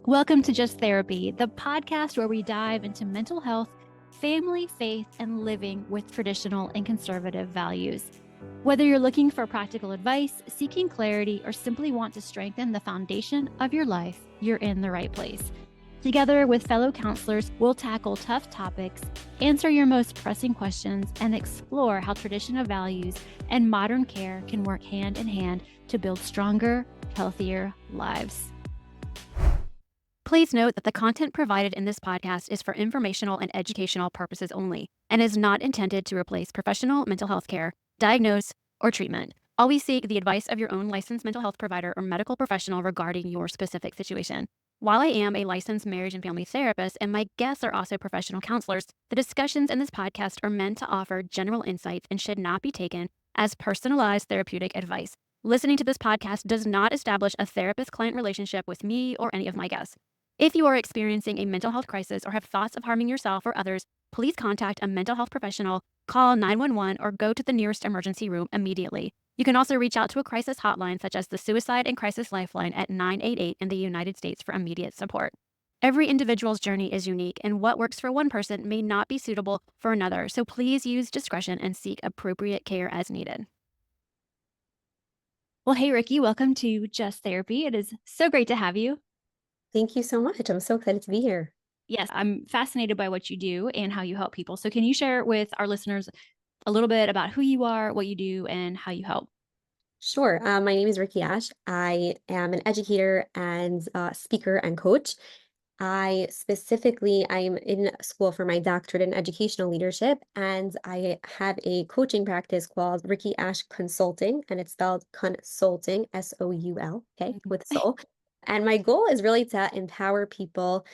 Welcome to Just Therapy, the podcast where we dive into mental health, family, faith, and living with traditional and conservative values. Whether you're looking for practical advice, seeking clarity, or simply want to strengthen the foundation of your life, you're in the right place. Together with fellow counselors, we'll tackle tough topics, answer your most pressing questions, and explore how traditional values and modern care can work hand in hand to build stronger, healthier lives. Please note that the content provided in this podcast is for informational and educational purposes only and is not intended to replace professional mental health care, diagnose, or treatment. Always seek the advice of your own licensed mental health provider or medical professional regarding your specific situation. While I am a licensed marriage and family therapist and my guests are also professional counselors, the discussions in this podcast are meant to offer general insights and should not be taken as personalized therapeutic advice. Listening to this podcast does not establish a therapist-client relationship with me or any of my guests. If you are experiencing a mental health crisis or have thoughts of harming yourself or others, please contact a mental health professional, call 911, or go to the nearest emergency room immediately. You can also reach out to a crisis hotline such as the Suicide and Crisis Lifeline at 988 in the United States for immediate support. Every individual's journey is unique, and what works for one person may not be suitable for another, so please use discretion and seek appropriate care as needed. Well, hey, Rikki, welcome to Just Therapy. It is so great to have you. Thank you so much. I'm so excited to be here. Yes, I'm fascinated by what you do and how you help people. So can you share with our listeners a little bit about who you are, what you do, and how you help? Sure. My name is Rikki Ash. I am an educator and speaker and coach. I'm in school for my doctorate in educational leadership, and I have a coaching practice called Rikki Ash Consulting, and it's spelled consulting, Soul, okay, with soul. And my goal is really to empower people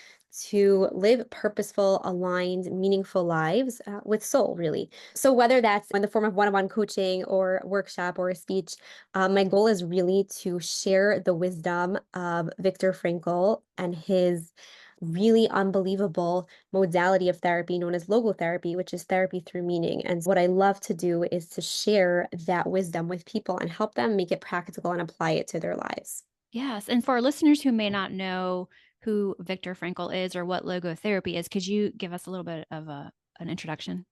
to live purposeful, aligned, meaningful lives with soul, really. So whether that's in the form of one-on-one coaching or workshop or a speech, my goal is really to share the wisdom of Viktor Frankl and his really unbelievable modality of therapy known as logotherapy, which is therapy through meaning. And what I love to do is to share that wisdom with people and help them make it practical and apply it to their lives. Yes. And for our listeners who may not know who Viktor Frankl is or what logotherapy is, could you give us a little bit of an introduction?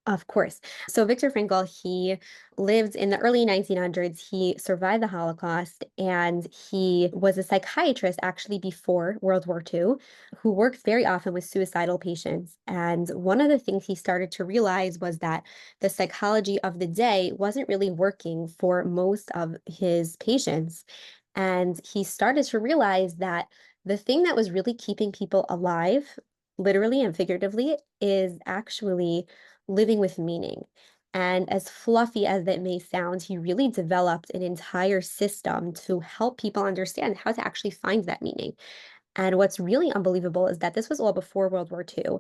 Of course. So Viktor Frankl, he lived in the early 1900s. He survived the Holocaust, and he was a psychiatrist actually before World War II, who worked very often with suicidal patients. And one of the things he started to realize was that the psychology of the day wasn't really working for most of his patients. And he started to realize that the thing that was really keeping people alive, literally and figuratively, is actually living with meaning. And as fluffy as that may sound, he really developed an entire system to help people understand how to actually find that meaning. And what's really unbelievable is that this was all before World War II.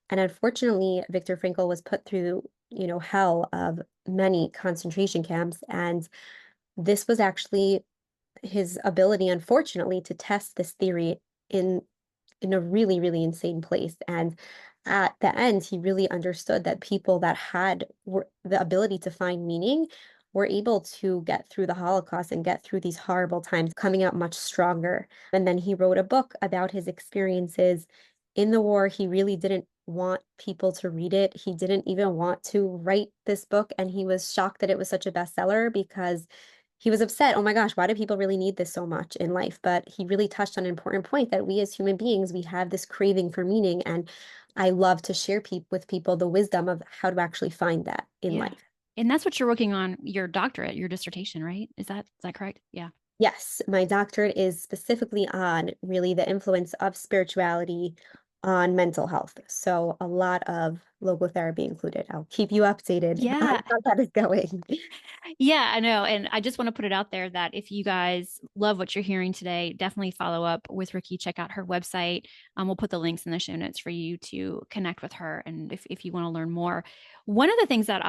And unfortunately, Viktor Frankl was put through, hell of many concentration camps. And this was actually his ability, unfortunately, to test this theory in in a really, really insane place. And at the end, he really understood that people that had the ability to find meaning were able to get through the Holocaust and get through these horrible times, coming out much stronger. And then he wrote a book about his experiences in the war. He really didn't want people to read it. He didn't even want to write this book. And he was shocked that it was such a bestseller because he was upset. Oh my gosh, why do people really need this so much in life? But he really touched on an important point that we as human beings, we have this craving for meaning. And I love to share with people the wisdom of how to actually find that in life. And that's what you're working on, your doctorate, your dissertation, right? Is that correct? Yeah. Yes, my doctorate is specifically on really the influence of spirituality on mental health. So a lot of logotherapy included. I'll keep you updated on Yeah. how that is going. Yeah, I know. And I just want to put it out there that if you guys love what you're hearing today, definitely follow up with Rikki. Check out her website. We'll put the links in the show notes for you to connect with her. And if you want to learn more, one of the things that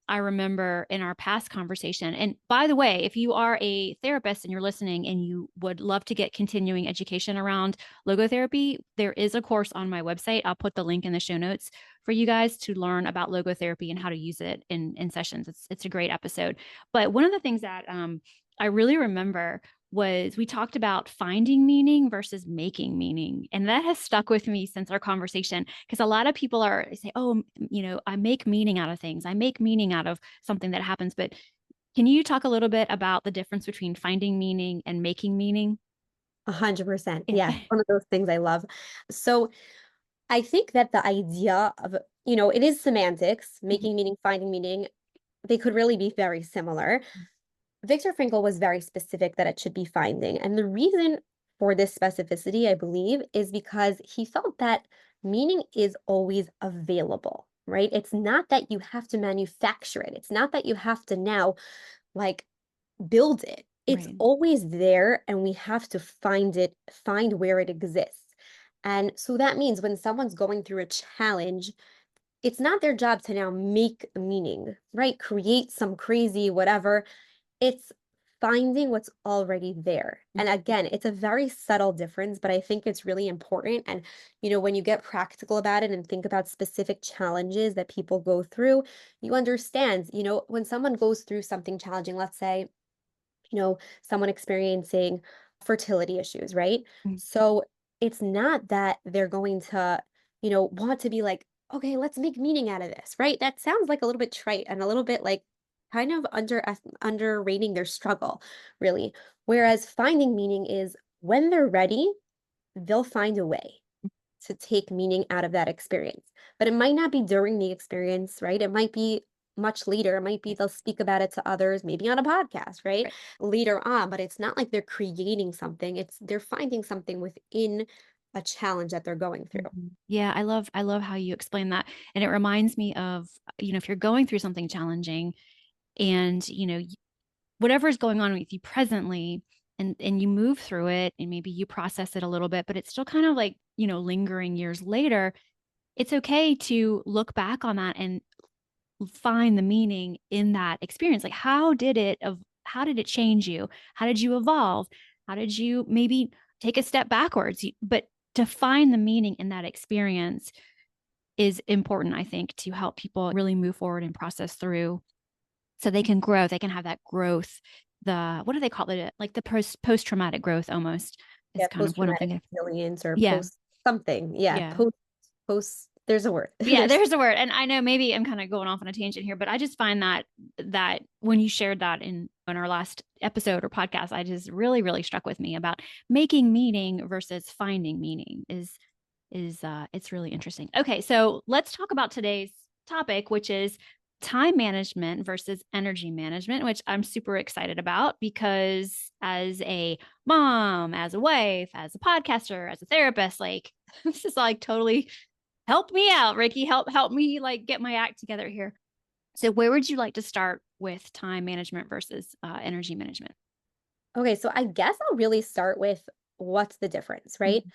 I remember in our past conversation, and by the way, if you are a therapist and you're listening and you would love to get continuing education around logotherapy, there is a course on my website. I'll put the link in the show notes for you guys to learn about logotherapy and how to use it in sessions. It's a great episode. But one of the things that I really remember was we talked about finding meaning versus making meaning. And that has stuck with me since our conversation, because a lot of people say, oh, I make meaning out of things. I make meaning out of something that happens. But can you talk a little bit about the difference between finding meaning and making meaning? 100%. Yeah. Yeah, one of those things I love. So I think that the idea of, it is semantics, Mhm. making meaning, finding meaning. They could really be very similar. Viktor Frankl was very specific that it should be finding. And the reason for this specificity, I believe, is because he felt that meaning is always available, right? It's not that you have to manufacture it. It's not that you have to now like build it. It's Right. always there, and we have to find it, find where it exists. And so that means when someone's going through a challenge, it's not their job to now make meaning, right? Create some crazy whatever. It's finding what's already there. And again, it's a very subtle difference, but I think it's really important. And, when you get practical about it and think about specific challenges that people go through, you understand, when someone goes through something challenging, let's say, someone experiencing fertility issues, right? Mhm. So it's not that they're going to, want to be like, okay, let's make meaning out of this, right? That sounds like a little bit trite and a little bit like kind of underrating their struggle, really. Whereas finding meaning is when they're ready, they'll find a way to take meaning out of that experience. But it might not be during the experience, right? It might be much later. It might be Right. they'll speak about it to others, maybe on a podcast, right? Right. Later on, but it's not like they're creating something. It's they're finding something within a challenge that they're going through. Mhm. Yeah, I love how you explain that. And it reminds me of, if you're going through something challenging and, whatever is going on with you presently, and you move through it and maybe you process it a little bit, but it's still kind of like, lingering years later, it's okay to look back on that and find the meaning in that experience. Like, how did it change you? How did you evolve? How did you maybe take a step backwards? But to find the meaning in that experience is important, I think, to help people really move forward and process through so they can grow. They can have that growth. What do they call it? Like the post traumatic growth almost is Yeah, kind of what I'm post-traumatic thinking of. resilience or Yeah. post something. Yeah, Yeah. post there's a word. Yeah, There's there's a word. And I know maybe I'm kind of going off on a tangent here, but I just find that when you shared that in our last episode or podcast, I just really, really struck with me about making meaning versus finding meaning is it's really interesting. Okay, so let's talk about today's topic, which is time management versus energy management, which I'm super excited about because as a mom, as a wife, as a podcaster, as a therapist, like this is like totally help me out, Rikki. Help me like get my act together here. So where would you like to start with time management versus energy management? okay, so I guess I'll really start with what's the difference, right? Mhm.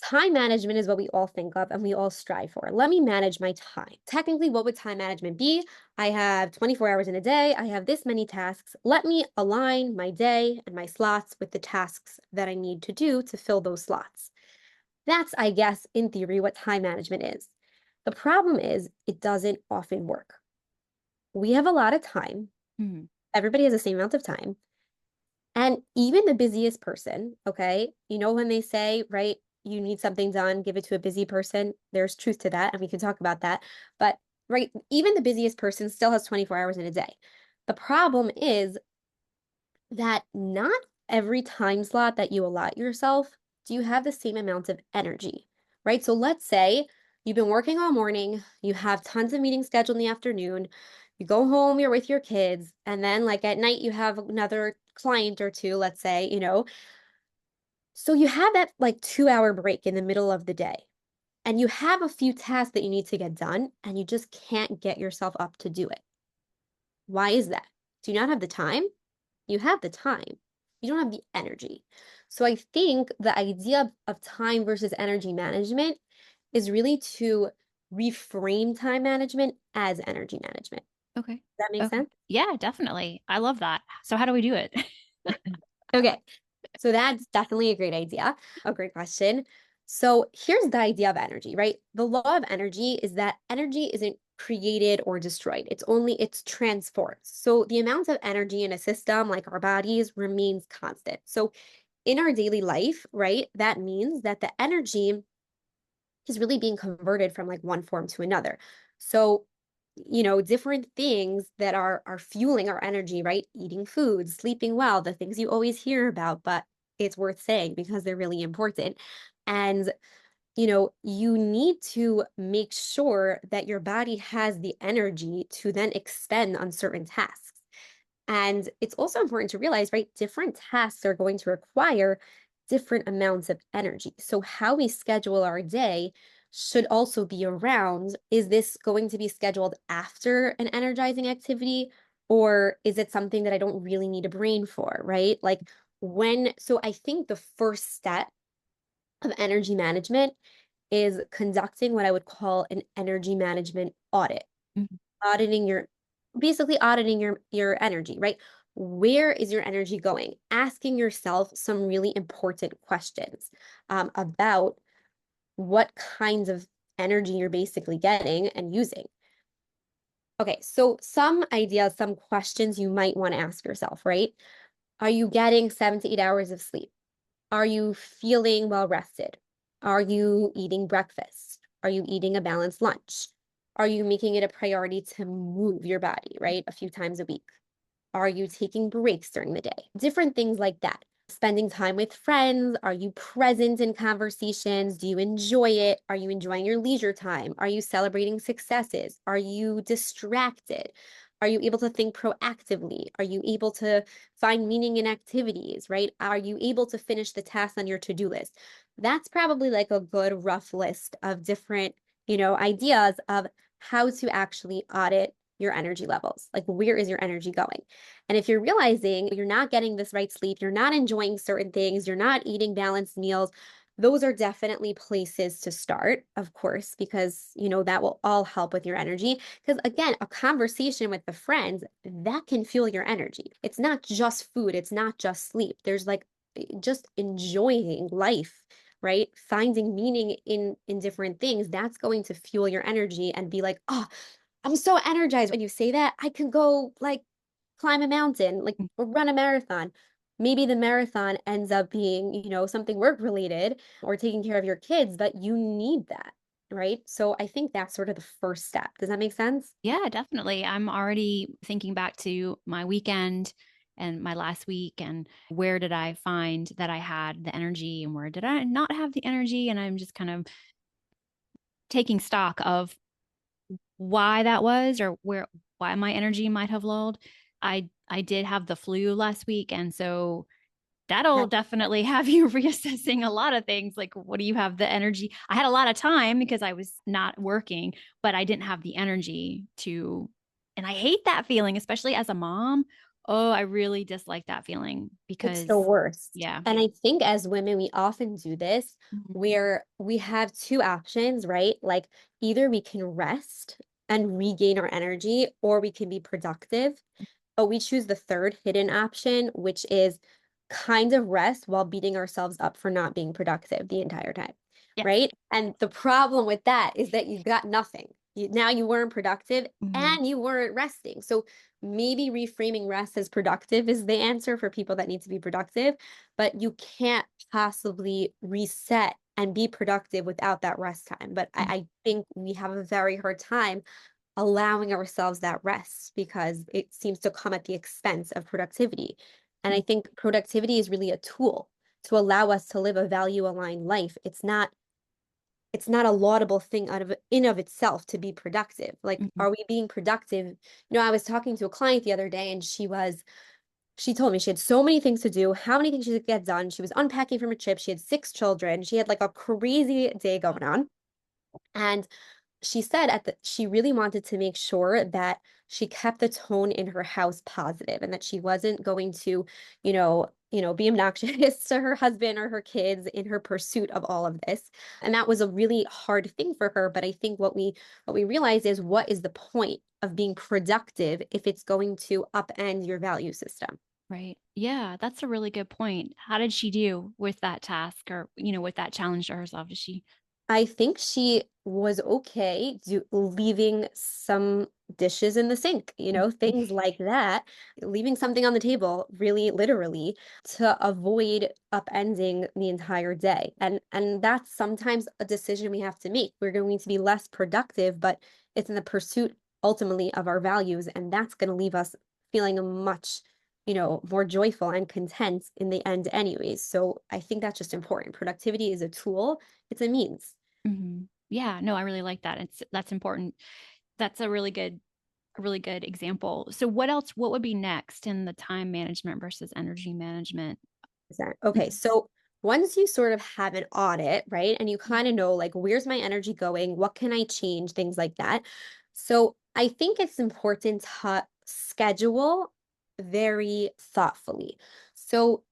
Time management is what we all think of and we all strive for. Let me manage my time. Technically, what would time management be? I have 24 hours in a day. I have this many tasks. Let me align my day and my slots with the tasks that I need to do to fill those slots. That's, I guess, in theory, what time management is. The problem is it doesn't often work. We have a lot of time. Mhm. Everybody has the same amount of time. And even the busiest person, okay, when they say, right, you need something done, give it to a busy person, there's truth to that, and we can talk about that. But, right, even the busiest person still has 24 hours in a day. The problem is that not every time slot that you allot yourself do you have the same amount of energy, right? So let's say you've been working all morning, you have tons of meetings scheduled in the afternoon, you go home, you're with your kids, and then like at night you have another client or two, let's say, so you have that like 2 hour break in the middle of the day, and you have a few tasks that you need to get done, and you just can't get yourself up to do it. Why is that? Do you not have the time? You have the time. You don't have the energy. So I think the idea of time versus energy management is really to reframe time management as energy management. Okay. Does that make Okay. sense? Yeah, definitely. I love that. So how do we do it? Okay. So that's definitely a great idea, a great question. So here's the idea of energy, right? The law of energy is that energy isn't created or destroyed. It's transformed. So the amount of energy in a system like our bodies remains constant. So in our daily life, right, that means that the energy is really being converted from like one form to another. So, different things that are fueling our energy, right? Eating food, sleeping well, the things you always hear about, but it's worth saying because they're really important. And you need to make sure that your body has the energy to then expend on certain tasks. And it's also important to realize, right, different tasks are going to require different amounts of energy. So, how we schedule our day should also be around, is this going to be scheduled after an energizing activity? Or is it something that I don't really need a brain for, right? So I think the first step of energy management is conducting what I would call an energy management audit. Mhm. Auditing your Basically auditing your energy, right? Where is your energy going? Asking yourself some really important questions about what kinds of energy you're basically getting and using. Okay, so some ideas, some questions you might want to ask yourself, right? Are you getting 7 to 8 hours of sleep? Are you feeling well rested? Are you eating breakfast? Are you eating a balanced lunch? Are you making it a priority to move your body, right? A few times a week? Are you taking breaks during the day? Different things like that. Spending time with friends. Are you present in conversations? Do you enjoy it? Are you enjoying your leisure time? Are you celebrating successes? Are you distracted? Are you able to think proactively? Are you able to find meaning in activities, right? Are you able to finish the tasks on your to-do list? That's probably like a good rough list of different, ideas of how to actually audit your energy levels. Like, where is your energy going? And if you're realizing you're not getting this right sleep, you're not enjoying certain things, you're not eating balanced meals, those are definitely places to start, of course, because, that will all help with your energy. Because again, a conversation with the friends, that can fuel your energy. It's not just food, it's not just sleep. There's like just enjoying life, right? Finding meaning in different things, that's going to fuel your energy and be like, oh, I'm so energized when you say that. I can go like climb a mountain, like or run a marathon. Maybe the marathon ends up being, something work related or taking care of your kids, but you need that, right? So I think that's sort of the first step. Does that make sense? Yeah, definitely. I'm already thinking back to my weekend and my last week and where did I find that I had the energy and where did I not have the energy? And I'm just kind of taking stock of why that was or why my energy might have lulled. I did have the flu last week, and so that'll Yeah. definitely have you reassessing a lot of things. Like, what do you have the energy? I had a lot of time because I was not working, but I didn't have the energy to, and I hate that feeling, especially as a mom. Oh, I really dislike that feeling It's because, the worst. yeah. And I think as women, we often do this Mhm. where we have two options, right? Like either we can rest and regain our energy, or we can be productive. But we choose the third hidden option, which is kind of rest while beating ourselves up for not being productive the entire time, Yes. right? And the problem with that is that you got nothing. Now you weren't productive Mhm. and you weren't resting. So maybe reframing rest as productive is the answer for people that need to be productive, but you can't possibly reset and be productive without that rest time. But I think we have a very hard time allowing ourselves that rest because it seems to come at the expense of productivity. And I think productivity is really a tool to allow us to live a value aligned life. It's not a laudable thing out of in of itself to be productive. Like, Mhm. are we being productive? I was talking to a client the other day and she told me she had so many things to do, how many things she could get done. She was unpacking from a trip. She had 6 children. She had like a crazy day going on. And she said she really wanted to make sure that she kept the tone in her house positive and that she wasn't going to, be obnoxious to her husband or her kids in her pursuit of all of this. And that was a really hard thing for her. But I think what we realize is, what is the point of being productive if it's going to upend your value system? Right. Yeah, that's a really good point. How did she do with that task or, with that challenge to herself? Did she? I think she was okay leaving some dishes in the sink, things like that, leaving something on the table, really literally, to avoid upending the entire day. And that's sometimes a decision we have to make. We're going to be less productive, but it's in the pursuit ultimately of our values, and that's going to leave us feeling much, more joyful and content in the end anyways. So I think that's just important. Productivity is a tool, it's a means. Yeah, no, I really like that. That's important. That's a really good example. So what would be next in the time management versus energy management? Okay, so once you sort of have an audit, right, and you kind of know like where's my energy going, what can I change, things like that. So I think it's important to schedule very thoughtfully. So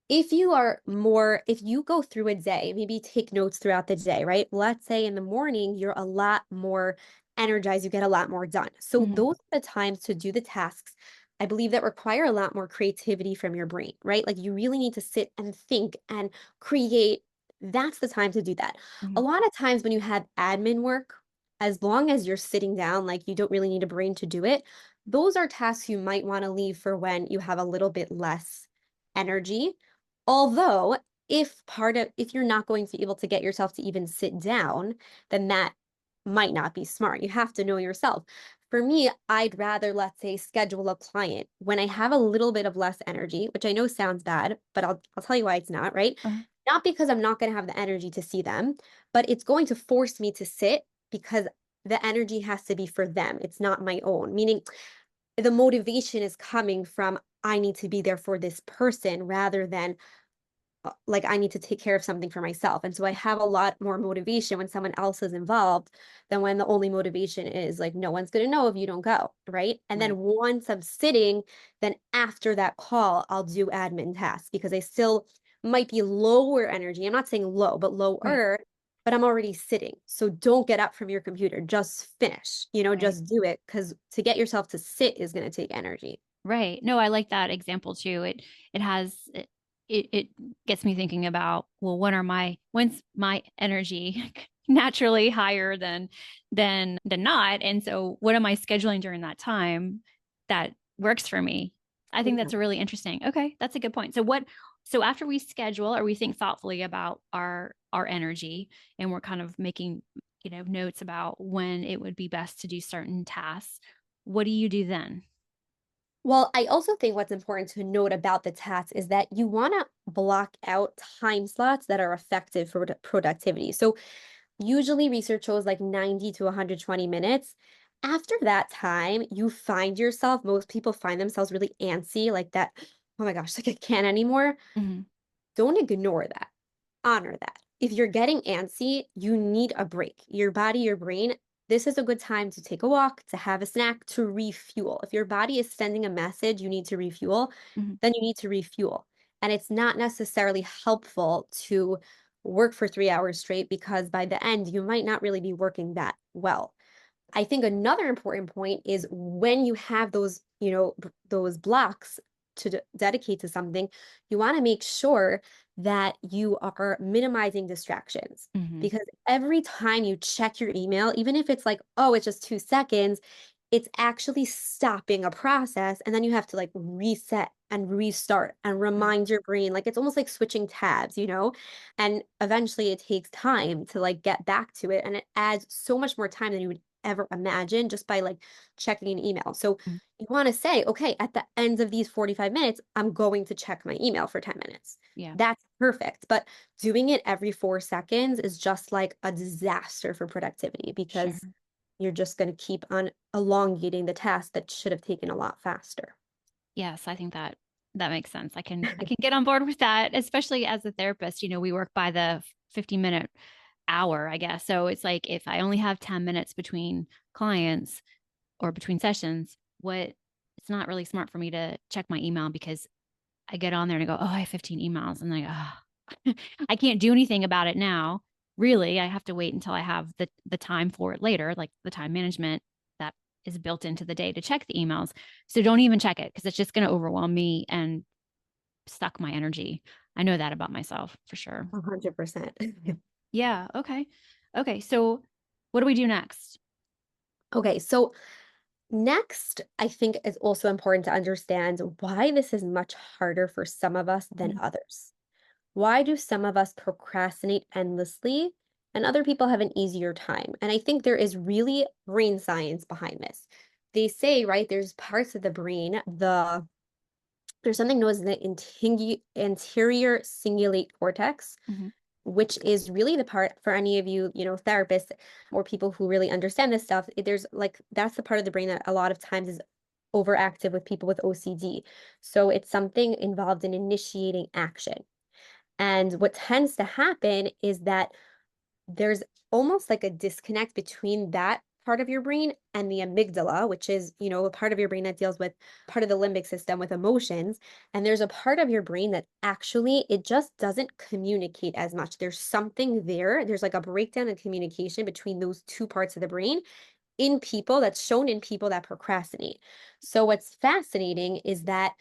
if you go through a day, maybe take notes throughout the day, right? Let's say in the morning, you're a lot more energized, you get a lot more done. So Mhm. those are the times to do the tasks, I believe, that require a lot more creativity from your brain, right? Like you really need to sit and think and create. That's the time to do that. A Mhm. lot of times when you have admin work, as long as you're sitting down, like you don't really need a brain to do it, those are tasks you might want to leave for when you have a little bit less energy. Although, if you're not going to be able to get yourself to even sit down, then that might not be smart. You have to know yourself. For me, I'd rather, let's say, schedule a client when I have a little bit of less energy, which I know sounds bad, but I'll tell you why it's not, right? Uh-huh. Not because I'm not going to have the energy to see them, but it's going to force me to sit because the energy has to be for them. It's not my own. Meaning the motivation is coming from I need to be there for this person rather than like I need to take care of something for myself. And so I have a lot more motivation when someone else is involved than when the only motivation is like, no one's going to know if you don't go. Right. And then Right. once I'm sitting, then after that call, I'll do admin tasks because I still might be lower energy. I'm not saying low, but Right. lower, but I'm already sitting. So don't get up from your computer. Just finish, Right. just do it because to get yourself to sit is going to take energy. Right. No, I like that example too. It has it gets me thinking about, well, when's my energy naturally higher than not? And so what am I scheduling during that time that works for me? I think that's a really interesting. Okay, that's a good point. So after we schedule or we think thoughtfully about our energy and we're kind of making, notes about when it would be best to do certain tasks, what do you do then? Well, I also think what's important to note about the tasks is that you want to block out time slots that are effective for productivity. So, usually research shows like 90 to 120 minutes. After that time, you find yourself, most people find themselves really antsy, like that, oh my gosh, like I can't anymore. Mhm. Don't ignore that. Honor that. If you're getting antsy, you need a break. Your body, your brain, this is a good time to take a walk, to have a snack, to refuel. If your body is sending a message, you need to refuel, Mhm. then you need to refuel. And it's not necessarily helpful to work for 3 hours straight because by the end, you might not really be working that well. I think another important point is when you have those, those blocks to dedicate to something, you want to make sure that you are minimizing distractions. Mhm. Because every time you check your email, even if it's like, oh, it's just 2 seconds, it's actually stopping a process. And then you have to like reset and restart and Right. remind your brain. Like it's almost like switching tabs. And eventually it takes time to like get back to it. And it adds so much more time than you would ever imagine just by like checking an email. So Mm. you want to say, okay, at the end of these 45 minutes, I'm going to check my email for 10 minutes. Yeah, That's perfect. But doing it every 4 seconds is just like a disaster for productivity sure. because you're just going to keep on elongating the task that should have taken a lot faster. Yes, I think that makes sense. I can get on board with that, especially as a therapist. We work by the 50-minute hour, I guess. So it's like if I only have 10 minutes between clients or between sessions, it's not really smart for me to check my email because I get on there and I go, oh, I have 15 emails. And I can't do anything about it now. Really, I have to wait until I have the time for it later, like the time management that is built into the day to check the emails. So don't even check it because it's just going to overwhelm me and suck my energy. I know that about myself for sure. 100%. Yeah. Okay. Okay. So what do we do next? Okay, so next, I think it's also important to understand why this is much harder for some of us than Mhm. others. Why do some of us procrastinate endlessly and other people have an easier time? And I think there is really brain science behind this. They say, right, there's parts of the brain, there's something known as the anterior cingulate cortex, Mhm. which is really the part for any of you, therapists or people who really understand this stuff. There's like that's the part of the brain that a lot of times is overactive with people with OCD. So it's something involved in initiating action. And what tends to happen is that there's almost like a disconnect between that part of your brain and the amygdala, which is, a part of your brain that deals with part of the limbic system with emotions. And there's a part of your brain that actually it just doesn't communicate as much. There's something there. There's like a breakdown in communication between those two parts of the brain in people that's shown in people that procrastinate. So what's fascinating is that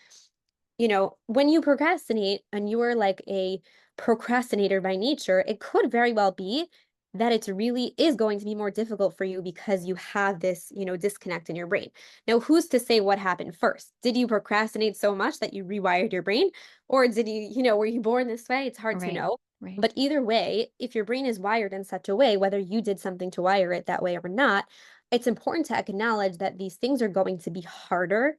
when you procrastinate and you are like a procrastinator by nature, it could very well be that it really is going to be more difficult for you because you have this, disconnect in your brain. Now, who's to say what happened first? Did you procrastinate so much that you rewired your brain? Or did were you born this way? It's hard to Right. know. Right. But either way, if your brain is wired in such a way, whether you did something to wire it that way or not, it's important to acknowledge that these things are going to be harder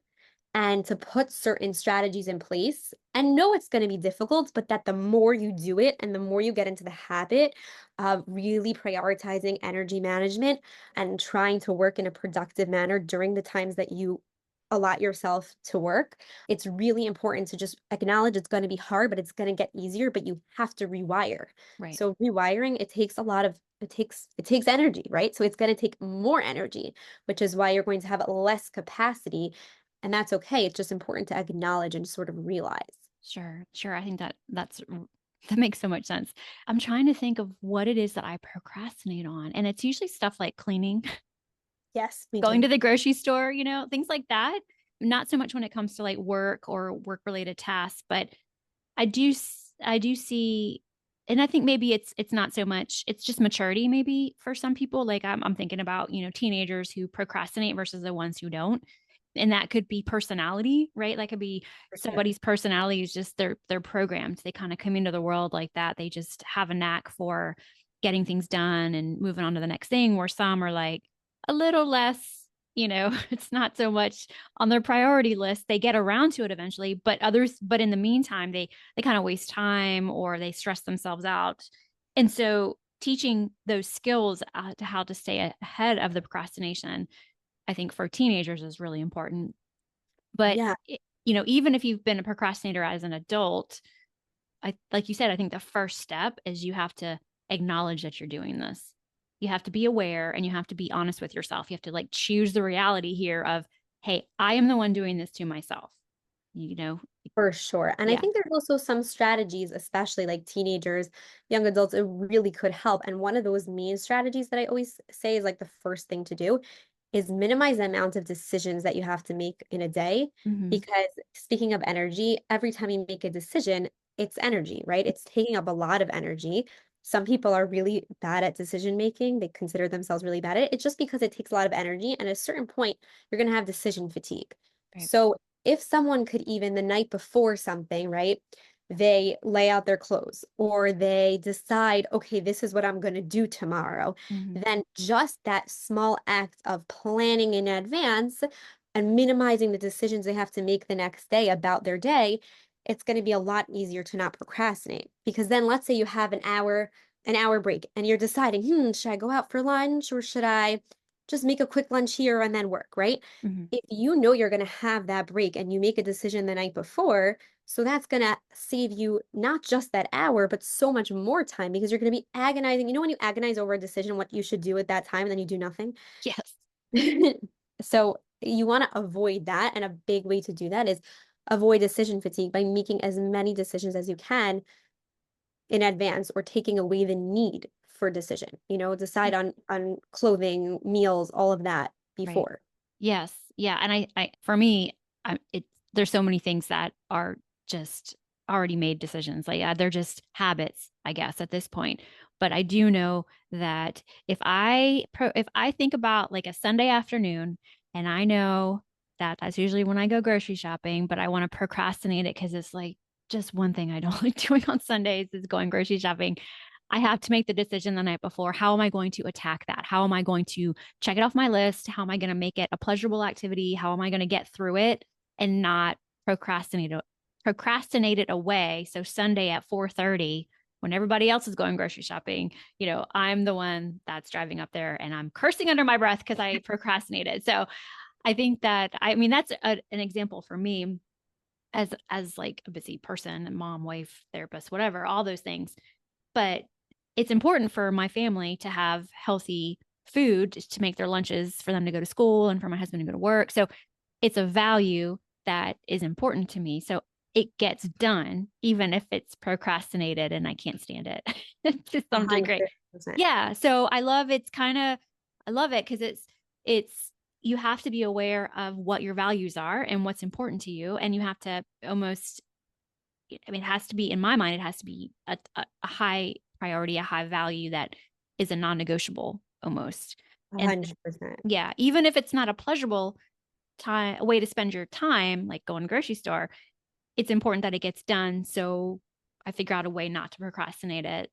and to put certain strategies in place and know it's going to be difficult, but that the more you do it and the more you get into the habit of really prioritizing energy management and trying to work in a productive manner during the times that you allot yourself to work, it's really important to just acknowledge it's going to be hard, but it's going to get easier, but you have to rewire. Right. So rewiring, it takes energy, right? So it's going to take more energy, which is why you're going to have less capacity, and that's okay. It's just important to acknowledge and sort of realize. Sure. Sure. I think that makes so much sense. I'm trying to think of what it is that I procrastinate on. And it's usually stuff like cleaning, Yes, me going too. to the grocery store, things like that. Not so much when it comes to like work or work related tasks, but I do see, and I think maybe it's not so much, it's just maturity maybe for some people. Like I'm thinking about, teenagers who procrastinate versus the ones who don't. And that could be personality, right? That could be For sure. somebody's personality is just they're programmed. They kind of come into the world like that. They just have a knack for getting things done and moving on to the next thing, where some are like a little less, it's not so much on their priority list. They get around to it eventually, but in the meantime, they kind of waste time or they stress themselves out. And so teaching those skills to how to stay ahead of the procrastination, I think for teenagers is really important. But Yeah, even if you've been a procrastinator as an adult, like you said, I think the first step is you have to acknowledge that you're doing this. You have to be aware and you have to be honest with yourself. You have to like choose the reality here of, hey, I am the one doing this to myself. You know, for sure. And I yeah. think there's also some strategies, especially like teenagers, young adults, it really could help. And one of those main strategies that I always say is like the first thing to do is minimize the amount of decisions that you have to make in a day. Hmm. Because speaking of energy, every time you make a decision, it's energy, right? It's taking up a lot of energy. Some people are really bad at decision making. They consider themselves really bad at it. It's just because it takes a lot of energy. And at a certain point, you're going to have decision fatigue. Right. So if someone could even the night before something, right? They lay out their clothes or they decide, okay, this is what I'm going to do tomorrow, Hmm. then just that small act of planning in advance and minimizing the decisions they have to make the next day about their day, it's going to be a lot easier to not procrastinate. Because then let's say you have an hour break and you're deciding, should I go out for lunch or should I just make a quick lunch here and then work, right? Hmm. If you know you're going to have that break and you make a decision the night before, so that's going to save you not just that hour, but so much more time because you're going to be agonizing. You know, when you agonize over a decision, what you should do at that time, and then you do nothing? Yes. So you want to avoid that. And a big way to do that is avoid decision fatigue by making as many decisions as you can in advance or taking away the need for decision. Decide on clothing, meals, all of that Right. before. Yes. Yeah. And I for me, it there's so many things that are just already made decisions. Like, yeah, they're just habits, I guess, at this point. But I do know that if I think about like a Sunday afternoon, and I know that that's usually when I go grocery shopping, but I want to procrastinate it because it's like just one thing I don't like doing on Sundays is going grocery shopping. I have to make the decision the night before. How am I going to attack that? How am I going to check it off my list? How am I going to make it a pleasurable activity? How am I going to get through it and not procrastinate it away? So Sunday at 4:30, when everybody else is going grocery shopping, I'm the one that's driving up there and I'm cursing under my breath because I procrastinated. So I think that, I mean, that's an example for me as like a busy person, mom, wife, therapist, whatever, all those things. But it's important for my family to have healthy food to make their lunches for them to go to school and for my husband to go to work. So it's a value that is important to me. So it gets done, even if it's procrastinated and I can't stand it to some degree. 100%. Yeah. So I love it because you have to be aware of what your values are and what's important to you. And you have to almost, I mean, it has to be, in my mind, it has to be a high priority, a high value that is a non-negotiable almost. And 100%. yeah, even if it's not a pleasurable a way to spend your time, like going to the grocery store, it's important that it gets done. So I figure out a way not to procrastinate it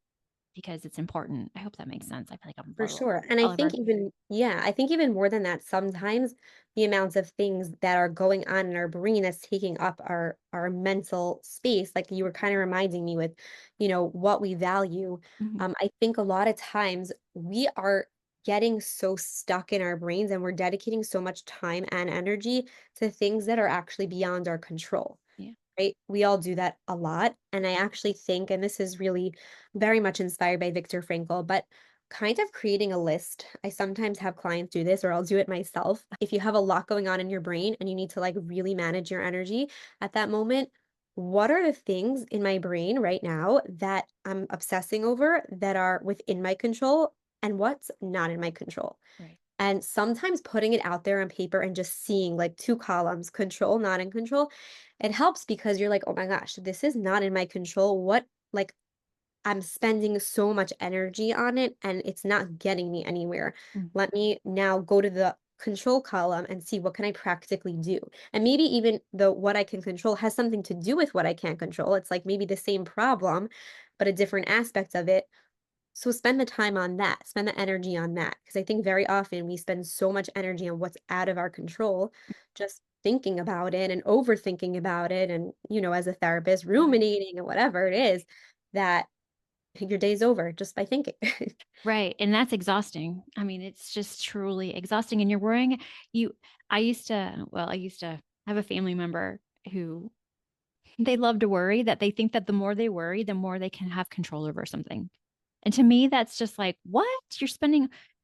because it's important. I hope that makes sense. I feel like I'm For sure. And I think even more than that, sometimes the amounts of things that are going on in our brain that's taking up our mental space, like you were kind of reminding me with, what we value. Mhm. I think a lot of times we are getting so stuck in our brains and we're dedicating so much time and energy to things that are actually beyond our control. Yeah. Right? We all do that a lot. And I actually think, and this is really very much inspired by Viktor Frankl, but kind of creating a list. I sometimes have clients do this, or I'll do it myself. If you have a lot going on in your brain and you need to like really manage your energy at that moment, what are the things in my brain right now that I'm obsessing over that are within my control and what's not in my control? Right. And sometimes putting it out there on paper and just seeing like two columns, control, not in control, it helps because you're like, oh my gosh, this is not in my control. What, like, I'm spending so much energy on it and it's not getting me anywhere. Mm. Let me now go to the control column and see what can I practically do. And maybe even the what I can control has something to do with what I can't control. It's like maybe the same problem, but a different aspect of it. So spend the time on that, spend the energy on that. Because I think very often we spend so much energy on what's out of our control, just thinking about it and overthinking about it. And, as a therapist, Right. ruminating and whatever it is, that your day's over just by thinking. Right. And that's exhausting. I mean, it's just truly exhausting. And you're worrying you I used to have a family member who they love to worry, that they think that the more they worry, the more they can have control over something. And to me, that's just like, what?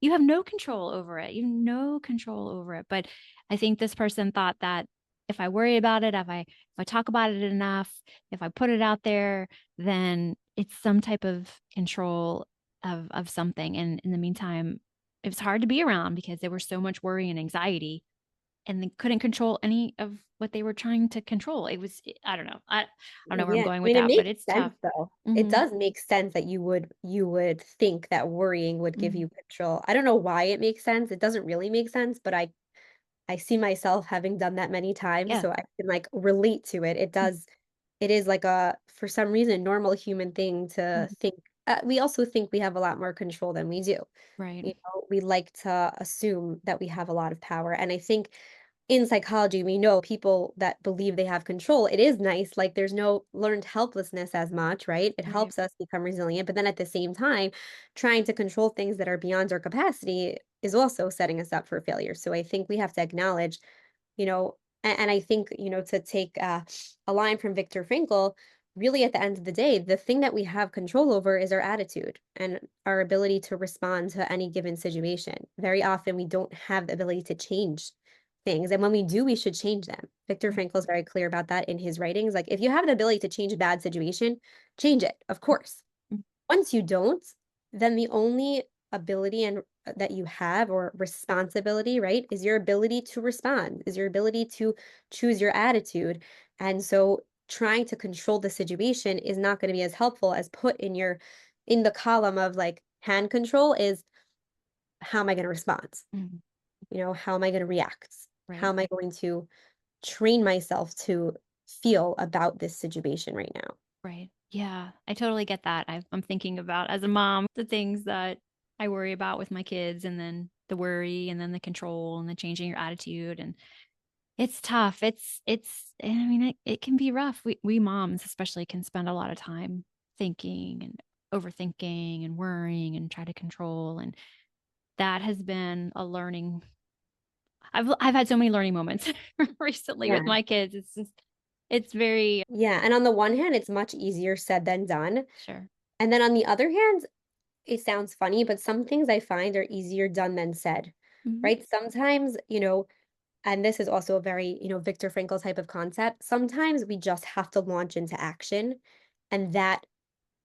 You have no control over it. You have no control over it. But I think this person thought that if I worry about it, if I talk about it enough, if I put it out there, then it's some type of control of something. And in the meantime, it was hard to be around because there was so much worry and anxiety and they couldn't control any of what they were trying to control. I don't know. I don't know where I'm Yeah, going I with mean, it that, but makes it's sense tough. though. It Hmm. does make sense that you would think that worrying would give Hmm. you control. I don't know why it makes sense. It doesn't really make sense, but I see myself having done that many times, Yeah. so I can, like, relate to it. It is like a, for some reason, normal human thing to Mhm. think. We also think we have a lot more control than we do. Right. We like to assume that we have a lot of power, and I think in psychology, we know people that believe they have control, it is nice, like, there's no learned helplessness as much, right? It Right. helps us become resilient, but then at the same time, trying to control things that are beyond our capacity is also setting us up for failure. So I think we have to acknowledge, and I think, to take a line from Viktor Frankl, really at the end of the day, the thing that we have control over is our attitude and our ability to respond to any given situation. Very often, we don't have the ability to change things. And when we do, we should change them. Viktor Right. Frankl is very clear about that in his writings. Like, if you have the ability to change a bad situation, change it, of course. Mhm. Once you don't, then the only ability and that you have, or responsibility, right, is your ability to respond, is your ability to choose your attitude. And so trying to control the situation is not going to be as helpful as put in the column of like hand control is how am I going to respond? Mhm. How am I going to react? How Right. am I going to train myself to feel about this situation right now? Right. Yeah, I totally get that. I'm thinking about as a mom, the things that I worry about with my kids, and then the worry, and then the control, and the changing your attitude. And it's tough. I mean, it can be rough. We moms especially can spend a lot of time thinking and overthinking and worrying and try to control. And that has been a learning. I've had so many learning moments recently with Yeah. my kids. It's very Yeah. And on the one hand, it's much easier said than done. sure. And then on the other hand, it sounds funny, but some things I find are easier done than said, Mhm. right? Sometimes, and this is also a very, Viktor Frankl type of concept. Sometimes we just have to launch into action. And that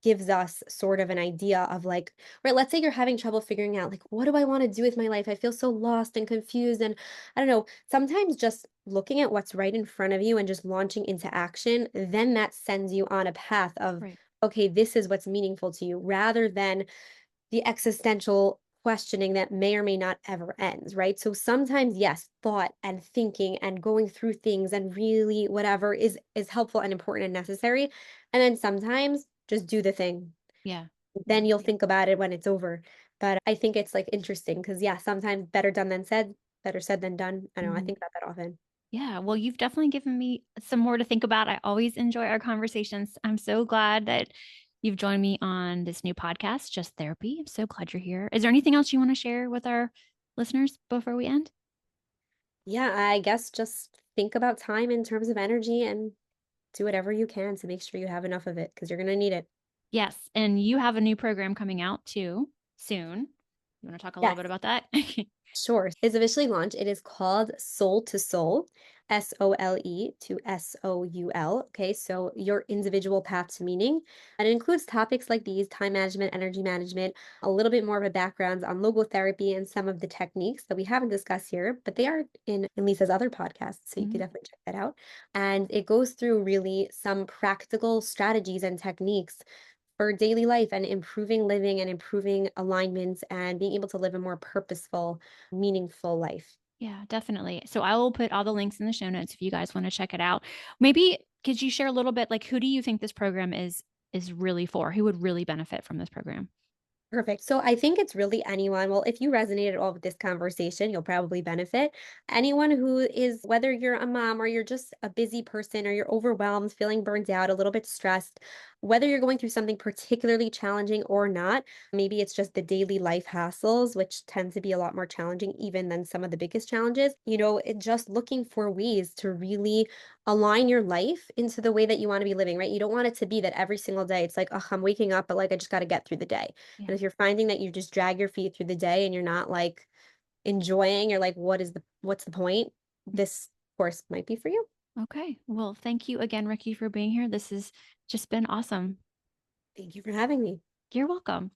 gives us sort of an idea of like, right, let's say you're having trouble figuring out, like, what do I want to do with my life? I feel so lost and confused. And I don't know, sometimes just looking at what's right in front of you and just launching into action, then that sends you on a path of, Right. okay, this is what's meaningful to you rather than the existential questioning that may or may not ever ends, right? So sometimes yes, thought and thinking and going through things and really whatever is helpful and important and necessary. And then sometimes just do the thing. Yeah. Then you'll think about it when it's over. But I think it's like interesting because yeah, sometimes better done than said, better said than done. I know I Mhm. think about that often. Yeah, well, you've definitely given me some more to think about. I always enjoy our conversations. I'm so glad that you've joined me on this new podcast, Just Therapy. I'm so glad you're here. Is there anything else you want to share with our listeners before we end? Yeah, I guess just think about time in terms of energy and do whatever you can to make sure you have enough of it because you're going to need it. Yes, and you have a new program coming out too soon. You want to talk a little Yes. bit about that? Sure. It's officially launched. It is called Soul to Soul, SOLE to SOUL. Okay. So your individual path to meaning. And it includes topics like these: time management, energy management, a little bit more of a background on logotherapy and some of the techniques that we haven't discussed here, but they are in Lisa's other podcasts. So you could Mhm. definitely check that out. And it goes through really some practical strategies and techniques for daily life and improving living and improving alignments and being able to live a more purposeful, meaningful life. Yeah, definitely. So I will put all the links in the show notes if you guys want to check it out. Maybe could you share a little bit like who do you think this program is really for? Who would really benefit from this program? Perfect. So I think it's really anyone. Well, if you resonate at all with this conversation, you'll probably benefit. Anyone who is, whether you're a mom or you're just a busy person or you're overwhelmed, feeling burnt out, a little bit stressed, whether you're going through something particularly challenging or not, maybe it's just the daily life hassles, which tend to be a lot more challenging even than some of the biggest challenges. Just looking for ways to really align your life into the way that you want to be living, right? You don't want it to be that every single day it's like, oh, I'm waking up, but like I just got to get through the day. Yeah. And if you're finding that you just drag your feet through the day and you're not like enjoying, you're like, what's the point? This course might be for you. Okay. Well, thank you again, Rikki, for being here. This has just been awesome. Thank you for having me. You're welcome.